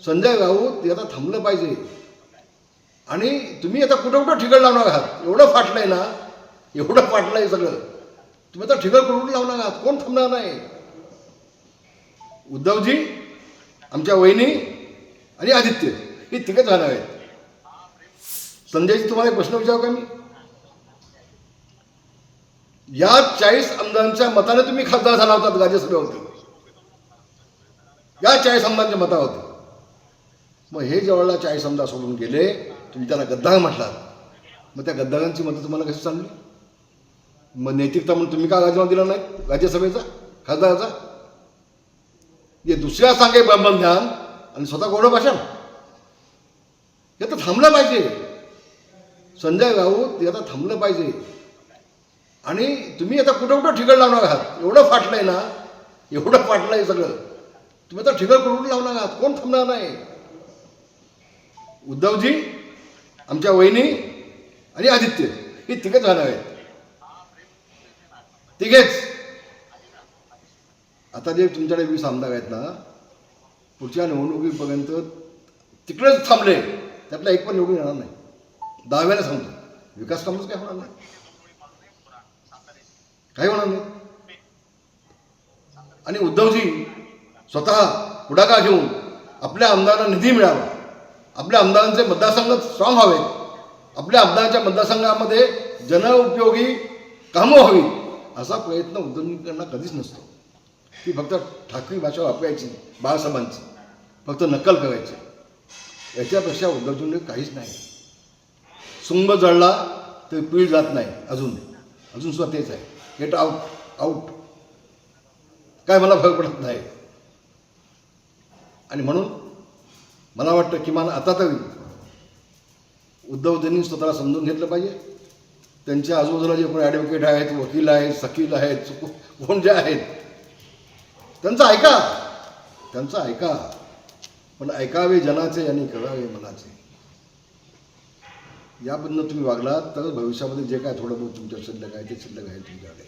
संजय राऊत ते आता थांबलं पाहिजे. आणि तुम्ही आता कुठं कुठं ठिगळ लावणार आहात. एवढं फाटलंय ना, एवढं फाटलंय सगळं. तुम्ही आता ठिगळ कुठून लावणार आहात. कोण थांबणार नाही. उद्धवजी, आमच्या वहिनी आणि आदित्य हे तिघच राहणार आहेत. संजयजी, तुम्हाला एक प्रश्न विचारू का मी. या 40 आमदारांच्या मताने तुम्ही खासदार झाला होता राज्यसभेवरती. या 40 आमदारांच्या मतावरती. मग हे ज्यावेळेला 40 आमदार सोडून गेले, तुम्ही त्यांना गद्दार म्हटलात. मग त्या गद्दारांची मतं तुम्हाला कशी चालली. मग नैतिकता म्हणून तुम्ही का राजीनामा दिला नाही राज्यसभेचा खासदाराचा. हे दुसऱ्या सांगे ब्रह्मज्ञान आणि स्वतः गोड भाषण. हे तर थांबलं पाहिजे. संजय राऊत ते आता थांबलं पाहिजे. आणि तुम्ही आता कुठं कुठं ठिगळ लावणार आहात. एवढं फाटलंय ना, एवढं फाटलंय सगळं. तुम्ही आता ठिगळ कुठून लावणार आहात. कोण थांबणार नाही. उद्धवजी, आमच्या वहिनी आणि आदित्य हे तिघच राहणार आहेत. तिघेच. आता जे तुमच्याकडे 20 आमदार आहेत ना, पुढच्या निवडणुकीपर्यंत तिकडेच थांबले, त्यातला एक पण निवडून येणार नाही. दाव्याने सांगतो. विकास कामच काय होणार नाही. काही होणार नाही. आणि उद्धवजी स्वतः पुढाकार घेऊन आपल्या आमदारांना निधी मिळावा, आपल्या आमदारांचे मतदारसंघ स्ट्रॉंग व्हावेत, आपल्या आमदारांच्या मतदारसंघामध्ये जनउपयोगी कामं व्हावी, असा प्रयत्न उद्धवजींकडनं कधीच नसतो. ती फक्त ठाकरी भाषा वापरायची, बाळासाहेबांची फक्त नक्कल करायची. याच्यापेक्षा उद्धवजींकडे काहीच नाही. सुंब जळला तर पीळ जात नाही. अजून सुद्धा तेच आहे. गेट आउट काय मला फरक पडत नाही. आणि म्हणून मला वाटतं किमान आता तरी उद्धवजींनी स्वतःला समजून घेतलं पाहिजे. त्यांच्या आजूबाजूला जे कोणी ॲडव्होकेट आहेत, वकील आहेत, सकील आहेत, कोण जे आहेत, त्यांचं ऐका. पण ऐकावे जनाचे आणि करावे मनाचे. याबद्दल तुम्ही वागलात तर भविष्यामध्ये जे काय थोडं बहुत तुमच्या शिल्लक आहे ते शिल्लक आहे तुमच्याकडे.